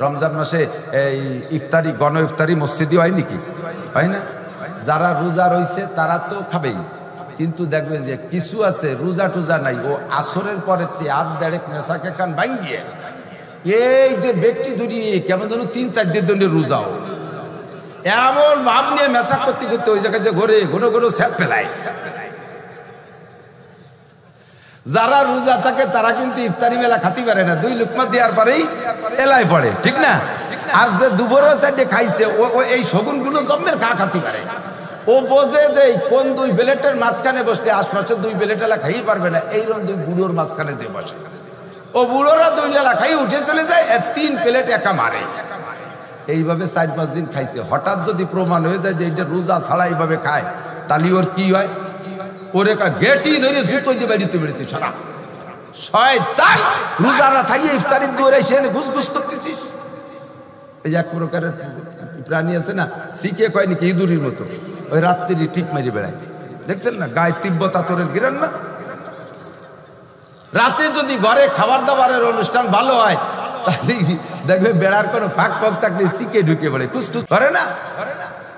রমজান মাসে এই ইফতারি গণ ইফতারি মসজিদে হয় নাকি? হয় না? যারা রোজা রয়েছে তারা তো খাবেই, কিন্তু দেখবেন যে কিছু আছে রোজা টুজা নাই, ও আসরের পরে আধ দেড়েক মেশাকে কান ভাঙিয়ে এই যে ব্যক্তি ধরিয়ে কেমন যেন 3-4 দিন রোজাও এমন ভাব নিয়ে মেশা করতে করতে ওই জায়গাতে ঘুরে ঘুরে ঘুরে স্যাপ ফেলায়। যারা রোজা থাকে তারা কিন্তু ইফতারি মেলা খাতে পারে না, 2 লুকমা দেওয়ার পরেই এলাই পড়ে, ঠিক না? আর যে দুপুরের সাইডে খাইছে ও এই শগুনগুলো জন্মের খাতে পারে। ও বোঝে যে কোন 2 প্লেটের মাঝখানে বসলে আশপাশের 2 প্লেট এলা খাইয়ে পারবে না, এইরকম 2 বুড়োর মাঝখানে যে বসে ও বুড়োরা 2 লেলা খাই উঠে চলে যায়, 3 প্লেট একা মারে। এইভাবে 4-5 দিন খাইছে। হঠাৎ যদি প্রমাণ হয়ে যায় যে এটা রোজা ছাড়া এইভাবে খায়, তাহলে ওর কি হয়? ওরে গেটি ধরে জুতো দিয়ে বেরিতে বেরিতে ছাড়া শয়তান, রোজা না থাইয়ে ইফতারি দৌড়াইছে ঘুষ ঘুষ করতেছিস। এই এক প্রকারের প্রাণী আছে না, শিখে কয় নাকি ইঁদুরির মতো, ওই রাত্রি ঠিক মেরে বেড়ায়, দেখছেন না? গায়ে তিব্বত আতরের গিরান না। রাতে যদি ঘরে খাবার দাবারের অনুষ্ঠান ভালো হয়, তাহলে দেখবে বেড়ার কোনো ফাঁক ফাঁক থাকলে শিখে ঢুকে পড়ে, কুসটুস করে না?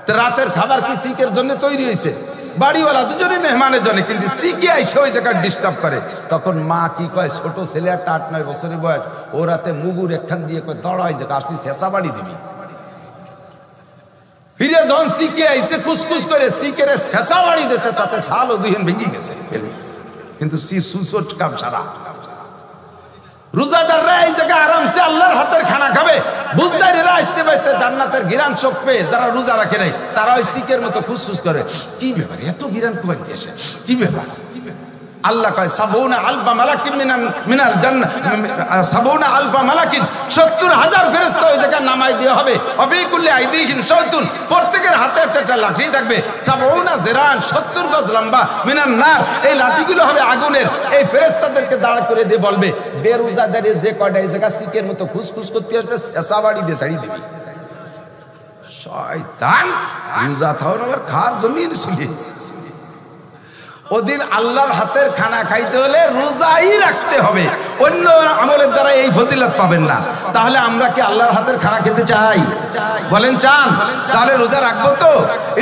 তো রাতের খাবার কি শিখের জন্য তৈরি হয়েছে? বাড়িওয়ালা দুজনে মেহমানের জন্য, কিন্তু শিখে আইসে ওই জায়গায় ডিস্টার্ব করে। তখন মা কি কয়, ছোট ছেলে একটা 8-9 বছরের বয়স, ও রাতে মুগুর একখান দিয়ে কয় দড়াই যে আসলি শেষা বাড়ি দিবি। ফিরে যখন শিখে আইসে কুসকুস করে শিখের শেষা বাড়ি দিয়েছে, তাতে থাল ও 2 ভেঙে গেছে, কিন্তু সুসট কাম সারা। রোজাদাররা এই জায়গায় আরামসে আল্লাহর হাতের খানা খাবে, বুঝদারিরা আসতে পারতে জান্নাতের গিরান চোখ পেয়ে যারা রোজা রাখে নাই তারা ওই শিখের মতো খুসখুস করে, কি ব্যাপার এত গিরান কোথায় দিয়েছে, কি ব্যাপার? আল্লাহ কয় 70 আলফা মালাকিন মিনাল জান্নাহ, 70 আলফা মালাকিন 70,000 ফেরেশতা ওই জায়গায় নামাই দেওয়া হবে। অবিকুল্লি আইদিহিম শাওতুন, প্রত্যেকের হাতে একটা লাঠি থাকবে, 70 জিরান 70 গজ লম্বা, মিনান নার, এই লাঠিগুলো হবে আগুনের। এই ফেরেশতাদেরকে দাঁড় করে দিয়ে বলবে, বেরোজাদারে যে কয়টা এই জায়গা শিখের মতো খুসখুস করতে আসবে, শেষা বাড়ি দিয়ে ছাড়ি দিবি। শয়তান, রোজা থাও না আবার খাওয়ার জন্যই চলিয়েছে। ওদিন আল্লাহর হাতের খানা খাইতে হলে রোজাই রাখতে হবে, অন্য আমলের দ্বারা এই ফজিলত পাবেন না। তাহলে আমরা কি আল্লাহর হাতের খানা খেতে চাই? বলেন চান? তাহলে রোজা রাখবো তো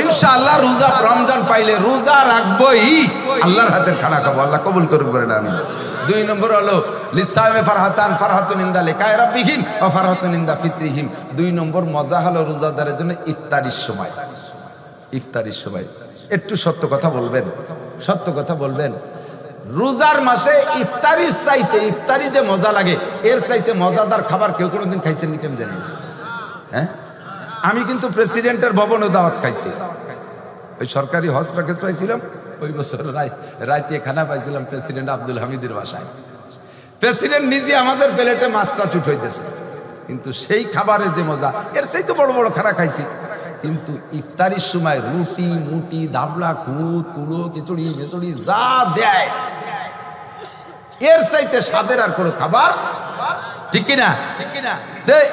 ইনশাআল্লাহ। রোজা রমজান পাইলে রোজা রাখবোই, আল্লাহর হাতের খানা খাবো। আল্লাহ কবুল করুক বলেন আমিন। 2 নম্বর হলো লিসামে ফারহাতান, ফারহাতুন ইনদা লিকায়ে রাব্বিহিম ওয়া ফারহাতুন ইনদা ফিতরিহিম। 2 নম্বর মজা হলো রোজাদারের জন্য ইফতারির সময়। ইফতারির সময় একটু সত্য কথা বলবেন, সত্য কথা বলবেন। রোজার মাসে ইফতারির চাইতে, ইফতারি যে মজা লাগে এর চাইতে মজাদার খাবার কেউ কোনোদিন খাইছেন নি? কেমন জানি? হ্যাঁ, আমি কিন্তু প্রেসিডেন্টের ভবনে দাওয়াত খাইছি। ওই সরকারি হজ প্যাকেজ পাইছিলাম, ওই বছর রাইতে খানা পাইছিলাম প্রেসিডেন্ট আব্দুল হামিদের বাসায়। প্রেসিডেন্ট নিজে আমাদের প্লেটে মাছটা চুট হইতেছে, কিন্তু সেই খাবারের যে মজা এর চাইতে বড় বড় খানা খাইছি। কিন্তু ইফতারির সময় রুটি মুটি দাবলা কুট কুড়ো খিচুড়ি মিচুড়ি যা দেয় এর চাইতে স্বাদের আর কোনো খাবার, ঠিক কিনা?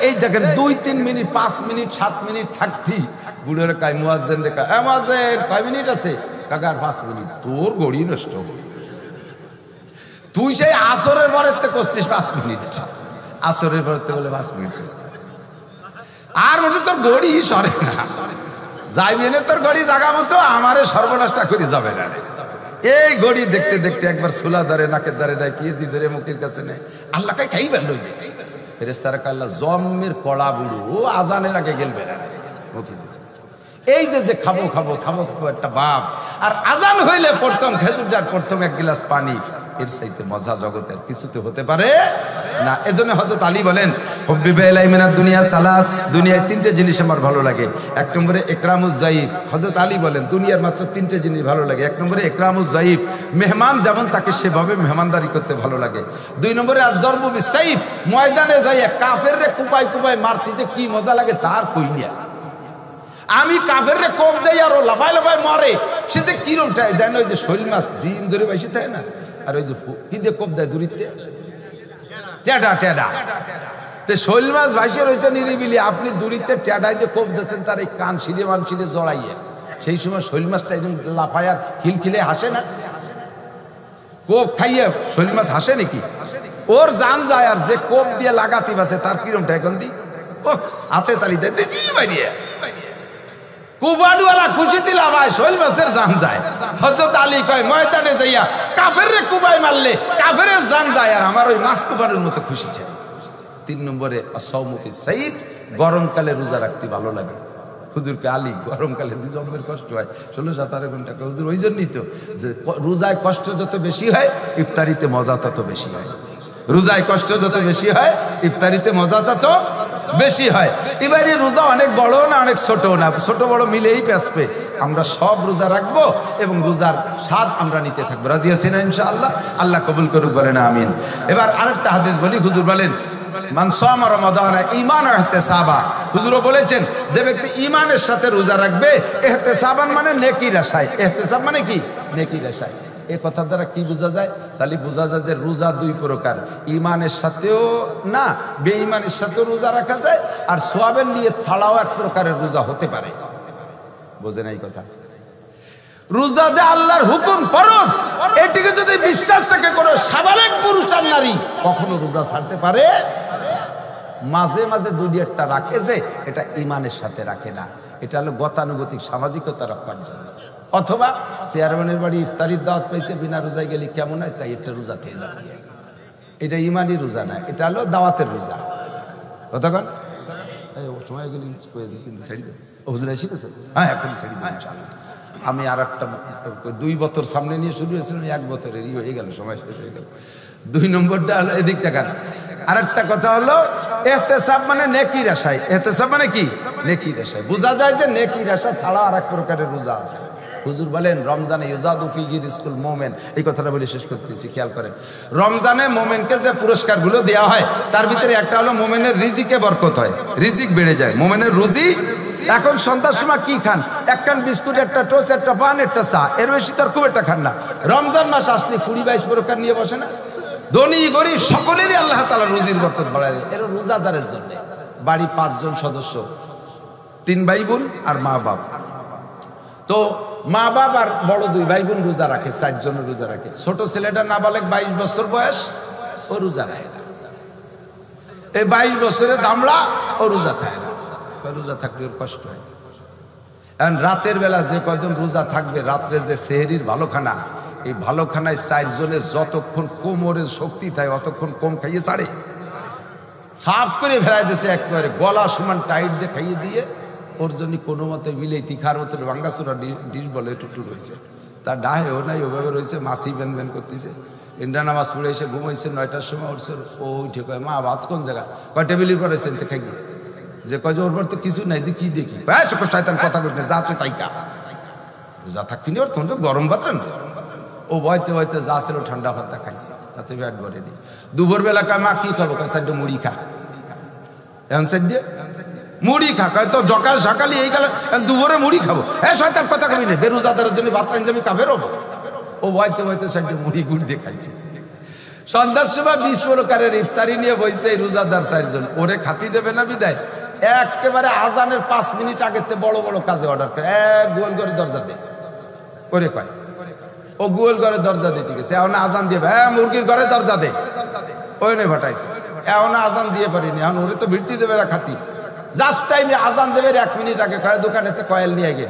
এই দেখেন 2-3 মিনিট 5 মিনিট 7 মিনিট থাকতি বুড়োর কায় মুয়াজ্জিন রে কায়, মুয়াজ্জিন কয় মিনিট আছে? কাকা 5 মিনিট। তোর গড়ি নষ্ট, তুই সেই আসরের পরেতে করছিস 5 মিনিট, আসরের পরেতে বলে 5 মিনিট, আর মধ্যে তোর গড়ি সরে না, যাইবি না তোর গড়ি জাগা মতো, আমারে সর্বনাশটা করে যাবে না। এই গড়ি দেখতে দেখতে একবার সুলা ধরে, নাকের ধরে নেয়, পিএইচডি ধরে মুখের কাছে নেয়। আল্লাহ কাই খাইবেন লই যে ফেরেশতারা কয় আল্লাহ জম্মের কড়া বুড়ো, ও আজানের আগে গেলবে না মুখে। এই যে খাবো খাবো খাবো খাবো একটা ভাব, আর আজান হইলে প্রথম খেজুরটার প্রথম 1 গ্লাস পানি, এর চাইতে মজা জগতের কিছুতে হতে পারে না। এজন্য হযরত আলী বলেন, হুব্বিবা ইলাইহি মিনাদ দুনিয়া সালাস, দুনিয়ায় 3টে জিনিস আমার ভালো লাগে। 1 নম্বরে ইকরামুজ যায়িব। হযরত আলী বলেন দুনিয়ার মাত্র 3টে জিনিস ভালো লাগে। 1 নম্বরে ইকরামুজ যায়িব, মেহমান যেমন তাকে সেভাবে মেহমানদারি করতে ভালো লাগে। 2 নম্বরে আয-যরবু বিস-সাইফ, ময়দানে যাইয়া কাফেররে কুপাই কুপাই মারতে যে কি মজা লাগে তার কই না। আমি কাফেররে কোপ দেই আর ও লাফাই লাফাই মরে, সে যে কিরম টাই দেন, ওই যে শৈল মাছ জিম ধরে বসে থাকে না, আর ওই যে কি দিয়ে কোপ দেয় দূরিতে টেডা টেডা, তো শৈল মাছ ভাইসে রয়েছে নিরিবিলি, আপনি দূরিতে টেডাই দিয়ে কোপ দিয়েছেন তার এই কান শিরে মান শিরে জড়াইয়ে, সেই সময় শৈল মাছটা একদম লাফায় আর খিলখিলে হাসে না? কোপ খাইয়ে শৈল মাছ হাসে নাকি? ওর জান যায়, আর যে কোপ দিয়ে লাগাতে বাসে তার কিরম টাই এখন দি ও হাতে তালি দেয় দিজি বাইরিয়ে কুবাডওয়ালা খুশি দিলা ভাই শৈল মাসের জান যায়। হযরত আলী কয় ময়দানে যাইয়া কাফেরে কুবাই মারলে কাফেরের জান যায় আর আমার ওই মাছ কুবানোর মতো খুশি চাই। 3 নম্বরে আস-সাওমু ফিস সাইফ, গরমকালে রোজা রাখতে ভালো লাগে। হুজুরকে আলী গরমকালে জন্মের কষ্ট হয় 16-17 ঘন্টা। হুজুর ওই জন্যই তো যে রোজায় কষ্ট যত বেশি হয় ইফতারিতে মজা তত বেশি হয়। রোজায় কষ্ট যত বেশি হয় ইফতারিতে মজা তত বেশি হয়। এবারে রোজা অনেক বড় না অনেক ছোট না, ছোট বড় মিলেই পেছবে। আমরা সব রোজা রাখবো এবং রোজার স্বাদ আমরা নিতে থাকবো। রাজি আছেন ইনশাআল্লাহ? আল্লাহ কবুল করুক, বলেন আমিন। এবার আরেকটা হাদিস বলি। হুজুর বলেন মান সামা রমাদান ঈমান ও ইহতিসাবা। হুজুরও বলেছেন যে ব্যক্তি ঈমানের সাথে রোজা রাখবে, ইহতিসাবান মানে নেকির আশায়। ইহতিসাব মানে কি? নেকির আশায়। এই কথা দ্বারা কি বোঝা যায়? তাহলে বোঝা যায় যে রোজা 2 প্রকার, ঈমানের সাথেও না বেঈমানের সাথেও রোজা রাখা যায়, আর সওয়াবের নিয়ত ছাড়াও এক প্রকারের রোজা হতে পারে। বোঝেন এই কথা? রোজা যে আল্লাহর হুকুম ফরজ, এটিকে যদি বিশ্বাস থাকে কোনো সাবালেক পুরুষ আর নারী কখনো রোজা ছাড়তে পারে? মাঝে মাঝে 2-1টা রাখে যে এটা ঈমানের সাথে রাখে না, এটা হলো গতানুগতিক সামাজিকতা রক্ষার জন্য। অথবা চেয়ারম্যানের বাড়ি ইফতারির দাওয়াত পাইছে, বিনা রোজায় গেলে কেমন হয়, তাই এটা রোজাতে যাবে। এটা ঈমানি রোজা না, এটা হলো দাওয়াতের রোজা। কতক্ষণ সময় গেলে কিন্তু ছেড়ে দেবো। হুজুরাই শিখেছে? হ্যাঁ, এখনই ছেড়ে দেবো ইনশাআল্লাহ। আমি আর একটা 2 বছর সামনে নিয়ে শুরু হয়েছিলাম, 1 বছরেরই হয়ে গেল, সময় শেষ হয়ে গেল। 2 নম্বরটা হলো এদিক দেখান। আরেকটা কথা হলো ইহতিসাব মানে নেকির আশায়। ইহতিসাব মানে কি? নেকির আশায়। বোঝা যায় যে নেকির আশা ছাড়া আর এক প্রকারের রোজা আছে। হুজুর বলেন রমজানে ইউজাদু ফি রিজকুল মুমিন, এই কথাটা বলে শেষ করতেছি, খেয়াল করেন। রমজানে মুমিনকে যে পুরস্কারগুলো দেওয়া হয় তার ভিতরে একটা হলো মুমিনের রিজিকে বরকত হয়, রিজিক বেড়ে যায়, মুমিনের রুজি। এখন সন্ধ্যার সময় কি খান? 1 কান বিস্কুট, একটা টোস্ট, একটা পান, একটা চা, এর বেশি তার খুব একটা খান না। রমজান মাস আসলে 20-22 প্রকার নিয়ে বসে না? ধনী গরিব সকলেরই আল্লাহ তাআলা রুজির বরকত বাড়ায় দেয়। এর রোজাদারের জন্য। বাড়ি 5 জন সদস্য, 3 ভাই বোন আর মা বাপ। তো মা বাপ আর বড় 2 ভাই বোন রোজা রাখে, 4 জন রোজা রাখে। ছোট ছেলেটা নাবালেগ 22 বছর বয়স, ও রোজা রাখে না। এই 22 বছরের দামড়া ও রোজা থাকে না। রোজা থাকলে ওর কষ্ট হয়। এখন রাতের বেলা যে কয়জন রোজা থাকবে, রাত্রে যে সেহরির ভালো খানা, এই ভালো খানায় 4 জনের যতক্ষণ কোমরের শক্তি থাকে অতক্ষণ কম খাইয়ে ছাড়ে, সাফ করে ফেলাই দিয়েছে একবারে, গলা সমান টাইট দিয়ে খাইয়ে দিয়ে। ওর জন্য কোনো মতে বিলেতি খার মতো ভাঙ্গাচুরা ডিশ বলে একটু রয়েছে, তার ডাহেও নাই, ওভাবে রয়েছে, মাসি ব্যান ব্যান করতেছে। ইন্দ্রা নামাজ পড়ে এসে ঘুমাইছে, 9টার সময় উঠছে। ও উঠে কয় মা ভাত কোন জায়গা? কয় টেবিলের পরে চিনতে খাই গিয়ে। যে কয় যে ওর পর তো কিছু নাই, কি দেখি? চোখ শয়তান কথা বলতে যা আছে তাই কা। রোজা থাকবি না, ওর তখন তো গরম বাতান। ও বইতে বইতে যা ছিল ঠান্ডা ভাতা খাইছে, তাতে ব্যাট ভরেনি। দুপুরবেলা কয় মা কি খাবো? কয় 4 মুড়ি খা। এখন 4 মুড়ি খা। কয় তো সকাল সকালে এই গেল দুপুরে মুড়ি খাবো। শয়তান কথা কবি না, বেরোজাদারের জন্য ভাত খাইতে আমি কাবের হবো। ও বইতে বইতে 4 মুড়ি গুড় দিয়ে খাইছে। সন্ধ্যার সময় 20 প্রকারের ইফতারি নিয়ে বইছে এই রোজাদার 4 জন। ওরে খাতি দেবে না বিদায় একেবারে আজানের 5 মিনিট আগের থেকে বড় বড় কাজে অর্ডার করে, গোল করে দরজা দে ওরে কয়। ও গোল ঘরে দরজা দিতে গেছে, এখন আজান দিয়ে মুরগির ঘরে দরজা দে, ওই নেই ঘটাইছে। এখন আজান দিয়ে পারিনি, এখন ওরে তো ভিড়তি দেবে না খাতি। জাস্ট টাইমে আজান দেবে 1 মিনিট আগে কয় দোকানেতে কয়েল নিয়ে গে,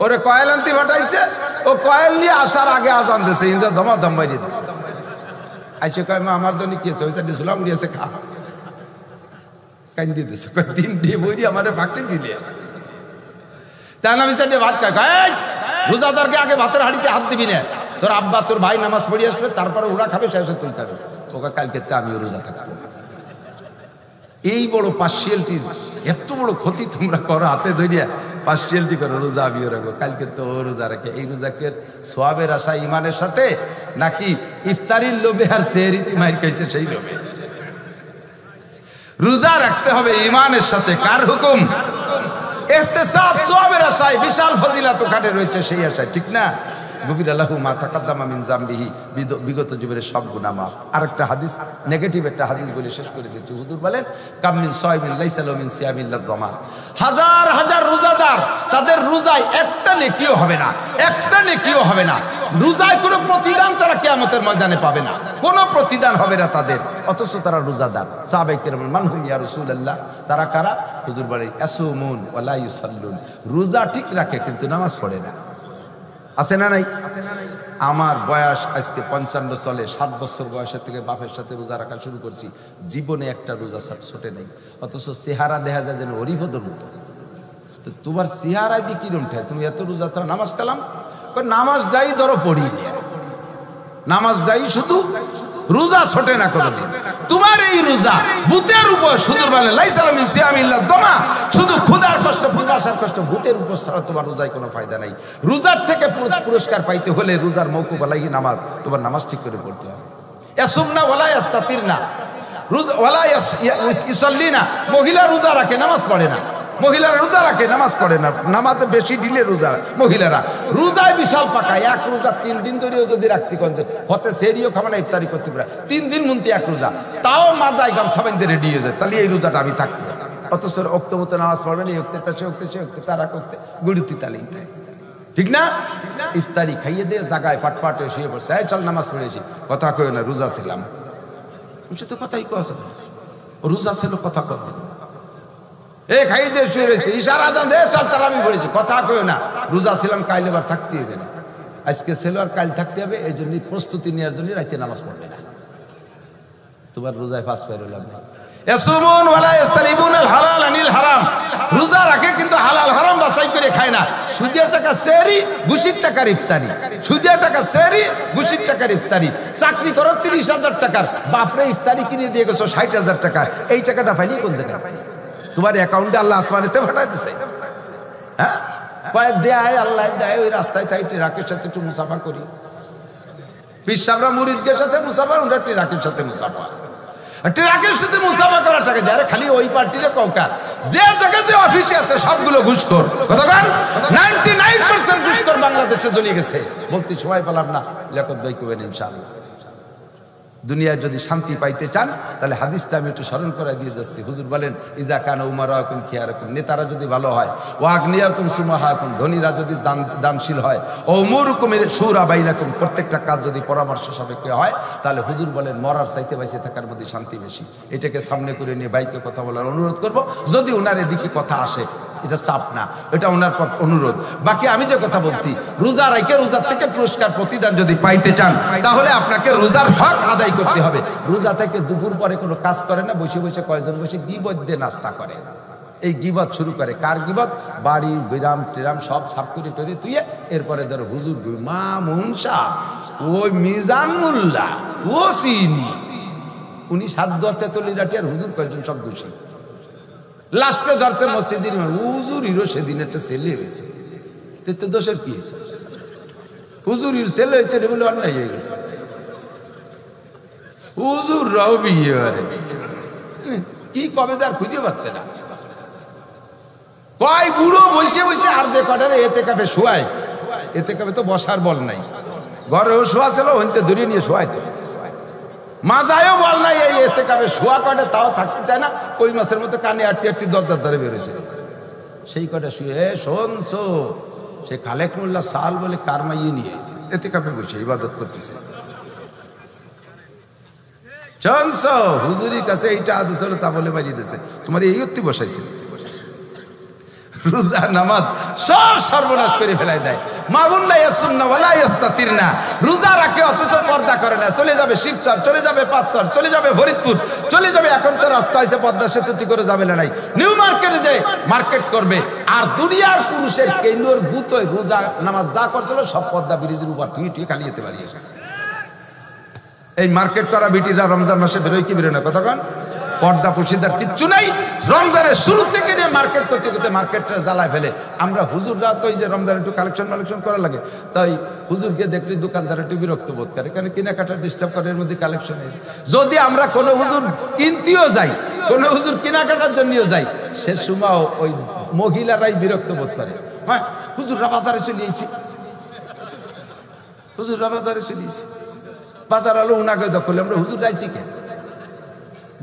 ওরে কয়েল আনতে ঘটাইছে। ও কয়েল নিয়ে আসার আগে আজান দিয়েছে, ইন্দ্রা দমা দম বাড়িয়ে দিয়েছে। আইসে কয় মা আমার জন্য কি আছে? ওই সাইডে সুলাম দিয়েছে, খা। কান দিয়ে দিয়েছে, কয় 3 দিয়ে বইরি আমারে ফাঁকটি দিলে। তাই আমি সাইডে ভাত খায়, রোজাদারকে আগে ভাতের হাঁড়িতে হাত দিবি না, তোর আব্বা তোর ভাই নামাজ পড়ে আসবে, তারপরে ওরা খাবে, শেষে তুই খাবে। ওকে কালকে আমিও রোজা থাকবো। এই বড় পার্সিয়ালিটি, এত বড় ক্ষতি তোমরা করো, হাতে ধরিয়া পার্সিয়ালিটি করো, রোজা আমিও রাখবো, কালকে তো রোজা রাখে। এই রোজাকে সোয়াবের আশা ইমানের সাথে, নাকি ইফতারির লোভে আর সেহরিতে মাইর খাইছে সেই লোভে? রোজা রাখতে হবে ইমানের সাথে। কার হুকুম? ইহতিসাব, সোয়াবের আশায় বিশাল ফজিলত ওখানে রয়েছে, সেই আশায়, ঠিক না? গফির লাহু মা তাকাদ্দামা মিন যামবিহি, বিগত জীবনের সব গুনাহ মাফ। আরেকটা হাদিস, নেগেটিভ একটা হাদিস বলে শেষ করে দিচ্ছি। হুজুর বলেন কাম মিন সাইমিন লাইসা লাহু মিন সিয়ামিল্লাহ যামা। হাজার হাজার রোজাদার, তাদের রোজায় একটা নেকিও হবে না, একটা নেকিও হবে না। রোজায় কোনো প্রতিদান তারা কিয়ামতের ময়দানে পাবে না। কোনো প্রতিদান হবে না তাদের, অথচ তারা রোজাদার। সাহাবায়ে কেরাম মানহুম ইয়া রাসূলুল্লাহ, তারা কারা? হুজুর বলেন ইয়াসুমুন ওয়া লা ইউসাল্লুন, রোজা ঠিক রাখে কিন্তু নামাজ পড়ে না। আছে না নাই? আমার বয়স আজকে 55 চলে, 7 বছর বয়সের থেকে বাপের সাথে রোজা রাখা শুরু করছি, জীবনে একটা রোজা ছোটে নেই, অথচ চেহারা দেখা যায় যেন হরিভদ্র মতো। তো তোমার চেহারা দিয়ে কিরম ঠায়, তুমি এত রোজা তো নামাজ কালাম? নামাজটাই ধরো পড়ি, নামাজটাই শুধু, রোজা ছোটে না কোনোদিন। তোমার এই রোজা ভূতের উপর, হুজুর বলে লাইসা মিন সিয়ামিল্লাহ দমা, শুধু ক্ষুধার কষ্ট, পিপাসার কষ্ট, ভূতের উপর ছাড়া তোমার রোজায় কোনো ফায়দা নাই। রোজার থেকে পুরস্কার পাইতে হলে রোজার মওকুফ আলাইহি নামাজ, তোমার নামাজ ঠিক করে পড়তে হবে। ইয়াসুমনা ওয়ালা ইয়াস্তাতিরনা, রোজা ওয়ালা ইউসাল্লিনা, মহিলা রোজা রাখে নামাজ পড়ে না, মহিলারা রোজা রাখে নামাজ পড়ে না, নামাজে বেশি ঢিলে রোজা মহিলারা, রোজায় বিশাল পাকা। এক রোজা 3 দিন ধরেও যদি রাখতে কঞ্জে হতে সেরিও খাবে না, ইফতারি করতে পারে, 3 দিন মুনতি এক রোজা, তাও মাজায় গামছা বাঁধতে রেডি হয়ে যায়, তাহলে এই রোজাটা আমি থাকবো। অথচ অক্ত মতো নামাজ পড়বে না, সে তারা করতে গুড়ুতি তালেই দেয়, ঠিক না? ইফতারি খাইয়ে দিয়ে জাগায় পাটপাট হয়ে শুয়ে পড়ছে, এই চল নামাজ পড়েছি, কথা কই না, রোজা ছিলাম। সে তো কথাই কছে, রোজা ছিল কথা কছে, এ খাই দিয়ে শুয়ে রয়েছে, ইশারা দান দে চল তারাবি পড়েছি, কথা কই না, রোজা ছিলাম, কাল এবার থাকতে হবে না, আজকে ছিল আর কাল থাকতে হবে, এই জন্যই প্রস্তুতি নেওয়ার জন্য রাতে নামাজ পড়বে না, তোমার রোজায় ফাঁস পাইলাম না। ইয়াসুমুন ওয়ালা ইস্তারিবুনাল হালাল আনিল হারাম, রোজা রাখে কিন্তু হালাল হারাম বাছাই করে খায় না। সুদের টাকা সেহরি, ঘুষির টাকার ইফতারি, সুদের টাকা সেহরি, ঘুষির টাকার ইফতারি। চাকরি করো 30,000 টাকার, বাপরে ইফতারি কিনে দিয়ে গেছো 60,000 টাকা, এই টাকাটা পাইনি কোন জায়গায়? তোমার অ্যাকাউন্টে আল্লাহ আসমানেতে পাঠাই দিছে, হ্যাঁ কয়েক দেয়, আল্লাহ দেয়, ওই রাস্তায় তাই ট্রাকের সাথে একটু মুসাফা করি, পীর সাহেবরা মুরিদদের সাথে মুসাফা, ওরা ট্রাকের সাথে মুসাফা, ট্রাকের সাথে মুসাফা করার টাকা দেয়, খালি ওই পার্টিরে কৌকা, যে জায়গায় যে অফিসে আছে সবগুলো ঘুষখোর, কতক্ষণ 99% ঘুষখোর বাংলাদেশে জ্বলিয়ে গেছে। বলতে সময় পেলাম না, লিয়াকত ভাই কবেন ইনশাআল্লাহ। দুনিয়ায় যদি শান্তি পাইতে চান তাহলে হাদিসটা আমি একটু স্মরণ করে দিয়ে যাচ্ছি। হুজুর বলেন ইজা কানা উমারাকুম খিয়ারাকুম, নেতারা যদি ভালো হয়, ওয়া আগনিয়াকুম সুমাহাকুম, ধনীরা যদি দানশীল হয়, ও উমুরুকুম শুরা বাইনাকুম, প্রত্যেকটা কাজ যদি পরামর্শ সাপেক্ষে হয়, তাহলে হুজুর বলেন মরার চাইতে বেঁচে থাকার মধ্যে শান্তি বেশি। এটাকে সামনে করে নিয়ে ভাইকে কথা বলার অনুরোধ করব, যদি ওনার এদিকে কথা আসে, এটা চাপ না, এটা ওনার অনুরোধ। বাকি আমি যে কথা বলছি, রোজা রাইকে রোজার থেকে পুরস্কার প্রতিদান যদি পাইতে চান, তাহলে আপনাকে রোজার হক আদায় করতে হবে। রোজা থেকে দুপুর পরে কোনো কাজ করে না, বসে বসে কয়েকজন বসে গীবত দিয়ে নাস্তা করে, এই গীবত শুরু করে। কার গীবত? বাড়ি বিরাম টিরাম সব সাফ করে টরে তুইয়ে, এরপরে ধরো হুজুর মামুন সাহেব, ওই মিজান মোল্লা, ও সিনি, উনি সাধ্য তেতলিরাটি, আর হুজুর কয়েকজন সব দোষী। লাস্টে ধরছে মসজিদের হুজুর হিরো, সেদিন একটা ছেলে হয়েছে, তেতে দোষের কি হয়েছে? হুজুর হিরো ছেলে হয়েছে বলে অন্যায় হয়ে গেছে, হুজুর রাও বিয়ে করে কি কবে তার খুঁজে পাচ্ছে না। কয় বুড়ো বসে বসে আর যে কটারে এতে কাপে শোয়ায়, এতে কাপে তো বসার বল নাই, ঘরেও শোয়া ছিল, হইতে ধরিয়ে নিয়ে শোয়াইতো, মাজায়ও বল নাই, এই এতে কাপে শোয়া কটে তাও থাকতে চায় না, কই মাছের মতো কানে আটটি আটটি দরজার ধারে বেরোছে, সেই কটা শুয়ে শোনছো, সে খালেক মোল্লা সাল বলে কারমাইয়ে নিয়ে এসে এতে কাপে বসে ইবাদত করতেছে, শুনছো হুজুরির কাছে এইটা আদেশ হলো, তা বলে বাজিয়ে দিছে, তোমার এই উত্তি বসাইছে। রোজা নামাজ সব সর্বনাশ করে ফেলাই দেয়। মামুন্না ইয়াসুমনা ওয়ালা ইস্তাতিরনা, রোজা রাখে অথচ পর্দা করে না, চলে যাবে শিবচর, চলে যাবে পাঁচচর, চলে যাবে ফরিদপুর, চলে যাবে, এখন তো রাস্তা হয়েছে পদ্মা সেতু করে যাবে না, নাই নিউ মার্কেটে যায় মার্কেট করবে। আর দুনিয়ার পুরুষের কেন্দ্র ভূত রোজা নামাজ যা করছিল সব পদ্মা ব্রিজের উপর তুই তুই খালি যেতে পারি। এই মার্কেট করা বিটিরা রমজান মাসে বেরোয় কি বেরোয় না, কতক্ষণ পর্দা পুশিদার কিচ্ছু নাই। রমজানের শুরু থেকে নিয়ে মার্কেট করতে করতে মার্কেটটা জ্বালায় ফেলে। আমরা হুজুররা তো এই যে রমজান একটু কালেকশন করা লাগে, তাই হুজুরকে দেখলে দোকানদার একটু বিরক্ত বোধ করে, কারণ কেনাকাটা ডিস্টার্ব করে, এর মধ্যে কালেকশন আছে। যদি আমরা কোনো হুজুর কিনতেও যাই, কোনো হুজুর কেনাকাটার জন্যও যাই, সে সময় ওই মহিলারাই বিরক্ত বোধ করে, হ্যাঁ হুজুররা বাজারে চলিয়েছি, হুজুররা বাজারে চলিয়েছি, বাজার আলো উনাকে দখলে আমরা হুজুর রাইছি কেন?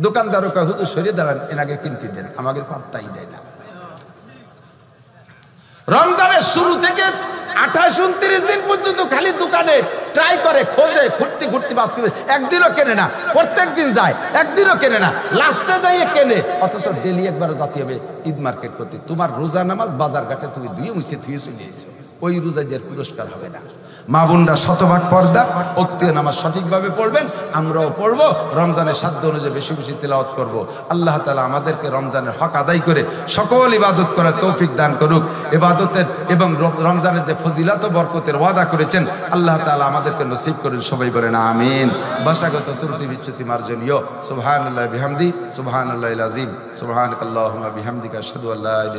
দোকানদারও কয় হুজুর সরিয়ে দাঁড়ান, এনাকে কিনতে দেন, আমাকে পাত্তাই দেয় না। রমজানের শুরু থেকে 28-29 দিন পর্যন্ত খালি দোকানে ট্রাই করে, খোঁজে, খুঁজতে ঘুরতে ঘুরতে বাঁচতে একদিনও কেনে না, প্রত্যেক দিন যায়, একদিনও কেনে না, লাস্টে যাইয়ে কেনে। অথচ ডেলি একবারও জাতি হবে ঈদ মার্কেট করতে। তোমার রোজা নামাজ বাজার ঘাটে তুমি ধুয়ে মুছে ধুয়ে চলে এসো, ওই রোজাদের পুরস্কার হবে না। মা বোনরা শতভাগ পর্দা ওক্তীয় নামাজ সঠিকভাবে পড়বেন, আমরাও পড়বো। রমজানের সাধ্য অনুযায়ী বেশি বেশি তিলাওয়াত করব। আল্লাহ তাআলা আমাদেরকে রমজানের হক আদায় করে সকল ইবাদত করার তৌফিক দান করুক। ইবাদতের এবং রমজানের যে ফজিলত ও বরকতের ওয়াদা করেছেন আল্লাহ তাআলা আমাদেরকে নসিব করেন। সবাই বলেন আমিন। ভাষাগত ত্রুটি বিচ্যুতি মার্জনীয়। সুবহানাল্লাহি বিহামদি, সুবহানাল্লাহিল আযীম, সুবহানাকাল্লাহুম্মা বিহামদিকা আশহাদু আল্লা ইলাহা